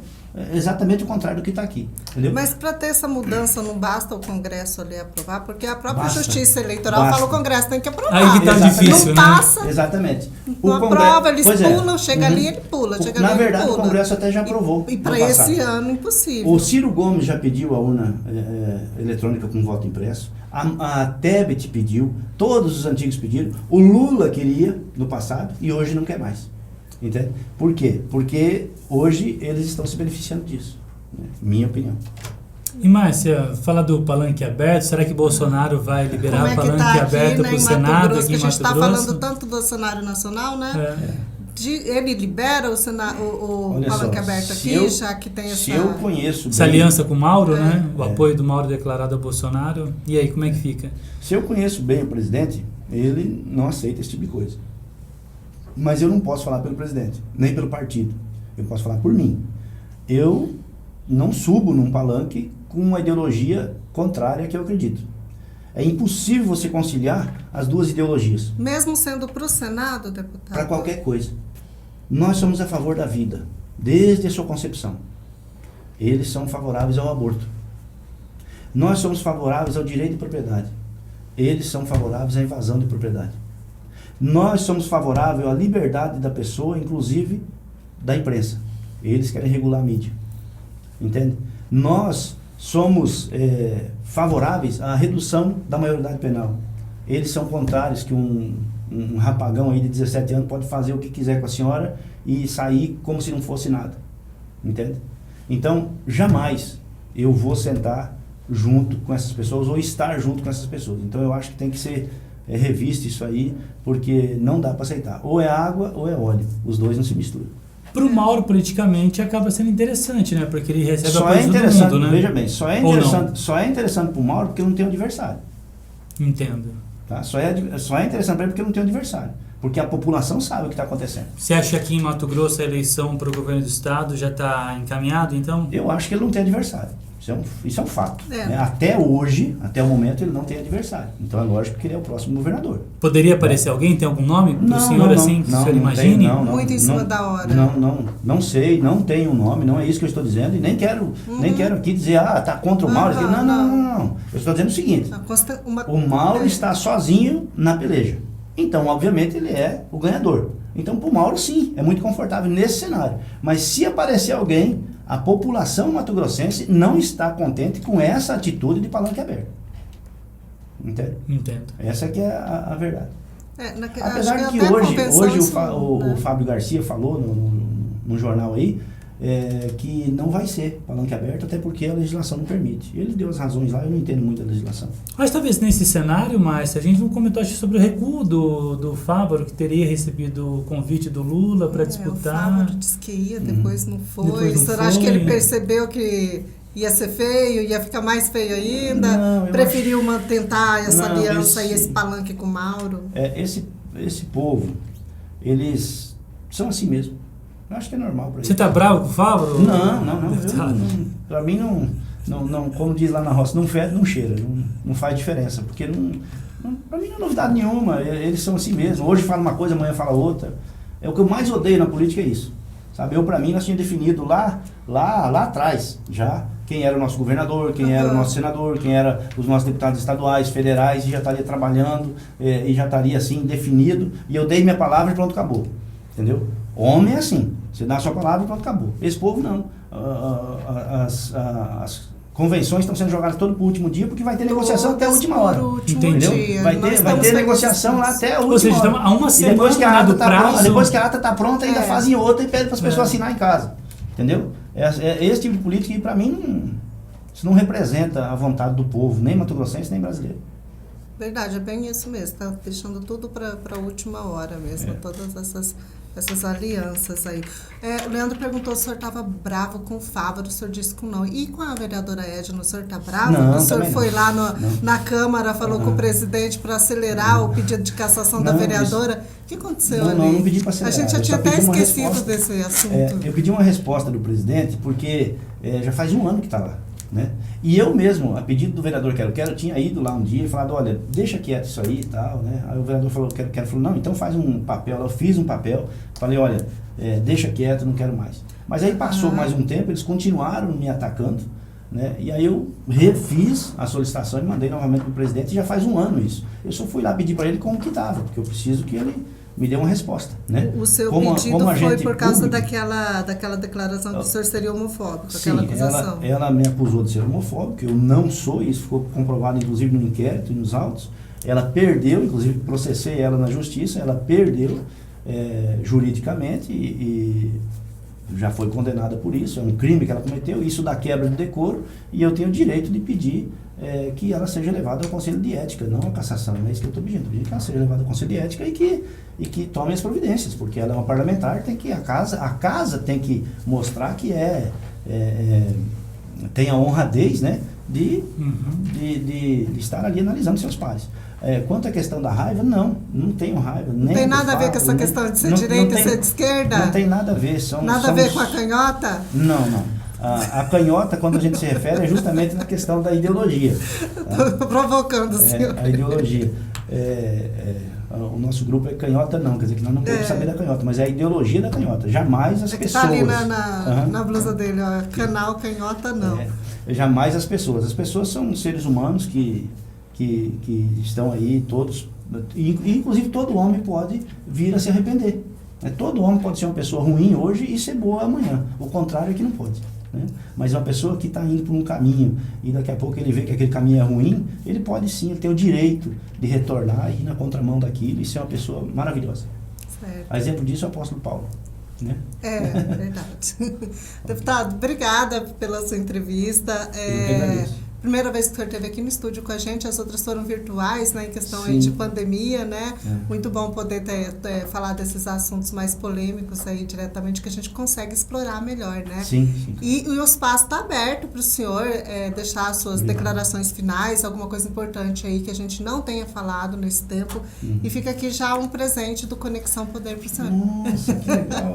exatamente o contrário do que está aqui. Entendeu? Mas para ter essa mudança não basta o Congresso ali aprovar, porque a própria Justiça Eleitoral fala o Congresso tem que aprovar. Aí que tá difícil, não né? passa. Exatamente. Não aprova, eles pulam, chega ali, ele pula. Na verdade, o Congresso até já aprovou. E para esse ano, impossível. O Ciro Gomes já pediu a urna eletrônica com voto impresso. A Tebet pediu, todos os antigos pediram. O Lula queria no passado e hoje não quer mais. Entende? Por quê? Porque hoje eles estão se beneficiando disso. Né? Minha opinião. E Márcia, fala do palanque aberto, será que Bolsonaro vai liberar o palanque aberto para o Senado aqui em Mato Grosso? A gente está falando tanto do cenário nacional, né? Ele libera o palanque aberto aqui, já que tem essa... Se eu conheço essa aliança com o Mauro, né? O apoio do Mauro declarado a Bolsonaro. E aí, como é que fica? Se eu conheço bem o presidente, ele não aceita esse tipo de coisa. Mas eu não posso falar pelo presidente, nem pelo partido. Eu posso falar por mim. Eu não subo num palanque com uma ideologia contrária que eu acredito. É impossível você conciliar as duas ideologias. Mesmo sendo para o Senado, deputado? Para qualquer coisa. Nós somos a favor da vida, desde a sua concepção. Eles são favoráveis ao aborto. Nós somos favoráveis ao direito de propriedade. Eles são favoráveis à invasão de propriedade. Nós somos favoráveis à liberdade da pessoa, inclusive da imprensa. Eles querem regular a mídia. Entende? Nós somos favoráveis à redução da maioridade penal. Eles são contrários que um rapagão aí de 17 anos pode fazer o que quiser com a senhora e sair como se não fosse nada. Entende? Então, jamais eu vou sentar junto com essas pessoas ou estar junto com essas pessoas. Então, eu acho que tem que ser revisto isso aí, porque não dá para aceitar. Ou é água ou é óleo. Os dois não se misturam. Para o Mauro, politicamente, acaba sendo interessante, né? Porque ele recebe só apoio é do mundo, né? Veja bem, só é interessante para o Mauro porque não tem adversário. Entendo. Tá? Só é interessante para ele porque não tem adversário. Porque a população sabe o que está acontecendo. Você acha que aqui em Mato Grosso a eleição para o governo do estado já está encaminhada, então? Eu acho que ele não tem adversário. Isso é um fato. Né? Até hoje, até o momento, ele não tem adversário. Então é lógico que ele é o próximo governador. Poderia aparecer alguém? Tem algum nome para o senhor não, assim, que o senhor imagine? Muito em cima da hora. Não sei, não tem um nome, não é isso que eu estou dizendo. E nem quero aqui dizer, tá contra o Mauro. Não. Eu estou dizendo o seguinte, o Mauro está sozinho na peleja. Então, obviamente, ele é o ganhador. Então, para o Mauro, sim, é muito confortável nesse cenário. Mas se aparecer alguém, a população mato-grossense não está contente com essa atitude de palanque aberto. Entende? Entendo. Essa que é a verdade. Apesar de que que hoje o Fábio Garcia falou no jornal aí, que não vai ser palanque aberto, até porque a legislação não permite. Ele deu as razões lá, eu não entendo muito a legislação. Mas talvez nesse cenário, Márcia, a gente não comentou acho, sobre o recuo do Fávaro, que teria recebido o convite do Lula para disputar. O Fávaro disse que ia, depois não foi. Será que ele percebeu que ia ser feio, ia ficar mais feio ainda? Preferiu tentar essa aliança e esse palanque com o Mauro? Esse povo, eles são assim mesmo. Eu acho que é normal para ele. Você tá bravo com o Fávaro? Não. Para mim não, como diz lá na roça, não fede, não cheira, não faz diferença, porque para mim não é novidade nenhuma, eles são assim mesmo. Hoje fala uma coisa, amanhã fala outra. É o que eu mais odeio na política, é isso. Sabe, para mim nós tínhamos definido lá atrás já quem era o nosso governador, quem era o nosso senador, quem era os nossos deputados estaduais, federais, e já estaria trabalhando, e já estaria assim definido, e eu dei minha palavra e pronto, acabou. Entendeu? Homem é assim, você dá a sua palavra e pronto, acabou. Esse povo não. As convenções estão sendo jogadas todo pro último dia, porque vai ter negociação até a última hora. Entendeu? Vai ter negociação lá até a última hora. Ou seja, estamos há uma semana depois que a ata do prazo. Depois que a ata está pronta, ainda fazem outra e pedem para as pessoas assinar em casa. Entendeu? É esse tipo de política que para mim isso não representa a vontade do povo, nem mato-grossense, nem brasileiro. Verdade, é bem isso mesmo. Está deixando tudo para a última hora mesmo, todas essas alianças aí. O Leandro perguntou se o senhor estava bravo com o Fávaro, o senhor disse que não. E com a vereadora Edna, o senhor está bravo? Não, o senhor foi não. lá na Câmara, falou com o presidente para acelerar o pedido de cassação da vereadora. O que aconteceu ali? Não pedi para acelerar. A gente já tinha até esquecido desse assunto. Eu pedi uma resposta do presidente, porque já faz um ano que está lá. Né? E eu mesmo, a pedido do vereador Quero, tinha ido lá um dia e falado, olha, deixa quieto isso aí e tal, né? Aí o vereador falou, falou, não, então faz um papel. Eu fiz um papel, falei, olha, deixa quieto, não quero mais. Mas aí passou mais um tempo, eles continuaram me atacando, né? E aí eu refiz a solicitação e mandei novamente para o presidente, e já faz um ano isso. Eu só fui lá pedir para ele como que estava, porque eu preciso que ele me deu uma resposta, né? O seu pedido foi por causa daquela declaração que o senhor seria homofóbico, aquela acusação. Ela me acusou de ser homofóbico, eu não sou, isso ficou comprovado inclusive no inquérito e nos autos. Ela perdeu, inclusive processei ela na justiça, ela perdeu juridicamente e já foi condenada por isso, é um crime que ela cometeu, isso dá quebra de decoro, e eu tenho o direito de pedir que ela seja levada ao Conselho de Ética, não à cassação, não é isso que eu estou pedindo, que ela seja levada ao Conselho de Ética e que tome as providências, porque ela é uma parlamentar, a casa tem que mostrar que tem a honradez, né, de estar ali analisando seus pares. Quanto à questão da raiva, não tenho raiva. Não tem nada a ver com essa questão de ser direita e ser de esquerda? Não tem nada a ver. Nada a ver com a canhota? Não. A canhota, quando a gente se refere, é justamente na questão da ideologia. Estou provocando o senhor. A ideologia. O nosso grupo é canhota não, quer dizer que nós não queremos saber da canhota, mas é a ideologia da canhota. Jamais as pessoas... Está ali na blusa dele, ó, canal canhota não. Jamais as pessoas. As pessoas são seres humanos que estão aí todos, inclusive todo homem pode vir a se arrepender. Todo homem pode ser uma pessoa ruim hoje e ser boa amanhã. O contrário é que não pode. Né? Mas uma pessoa que está indo por um caminho e daqui a pouco ele vê que aquele caminho é ruim, ele pode sim, ele tem o direito de retornar e ir na contramão daquilo e ser uma pessoa maravilhosa. Certo. A exemplo disso é o apóstolo Paulo. Né? Verdade. Deputado, obrigada pela sua entrevista. Eu que agradeço. Primeira vez que o senhor esteve aqui no estúdio com a gente, as outras foram virtuais, né, em questão aí Sim. de pandemia, né? É. Muito bom poder falar desses assuntos mais polêmicos aí diretamente, que a gente consegue explorar melhor, né? Sim. E o espaço está aberto para o senhor deixar as suas declarações finais, alguma coisa importante aí que a gente não tenha falado nesse tempo. E fica aqui já um presente do Conexão Poder para o senhor. Nossa, que legal.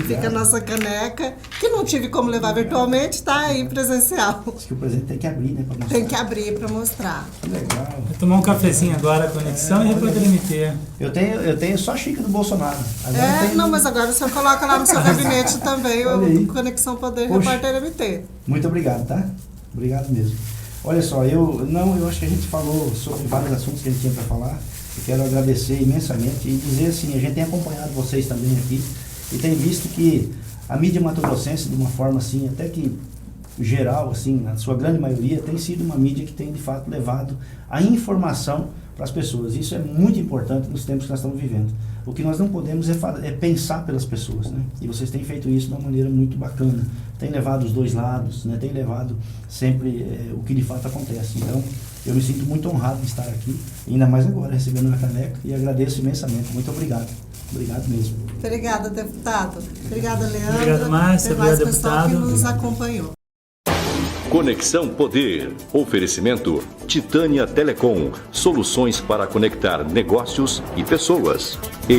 Fica a nossa caneca, que não tive como levar virtualmente, está aí presencial. Acho que o presente tem que abrir, né? Pra mostrar. Tem que abrir para mostrar. Que legal. Vou tomar um cafezinho agora, Conexão, e depois ele me ter. Eu tenho só a xícara do Bolsonaro. Agora Não, mas agora o senhor coloca lá no seu gabinete também Olha aí. o Conexão Poder Poxa. Repórter MT. Muito obrigado, tá? Obrigado mesmo. Olha só, eu acho que a gente falou sobre vários assuntos que a gente tinha para falar. Eu quero agradecer imensamente e dizer assim, a gente tem acompanhado vocês também aqui e tem visto que a mídia mato-grossense, de uma forma assim, até que geral, assim, na sua grande maioria, tem sido uma mídia que tem de fato levado a informação para as pessoas. Isso é muito importante nos tempos que nós estamos vivendo. O que nós não podemos é pensar pelas pessoas, né? E vocês têm feito isso de uma maneira muito bacana. Tem levado os dois lados, né? Tem levado sempre o que de fato acontece. Então, eu me sinto muito honrado de estar aqui, ainda mais agora, recebendo uma caneca, e agradeço imensamente. Muito obrigado. Obrigado mesmo. Obrigada, deputado. Obrigada, Leandro. Obrigado, Márcia. Obrigado, Obrigado, pessoal que deputado. nos acompanhou. Conexão Poder. Oferecimento Titânia Telecom. Soluções para conectar negócios e pessoas. E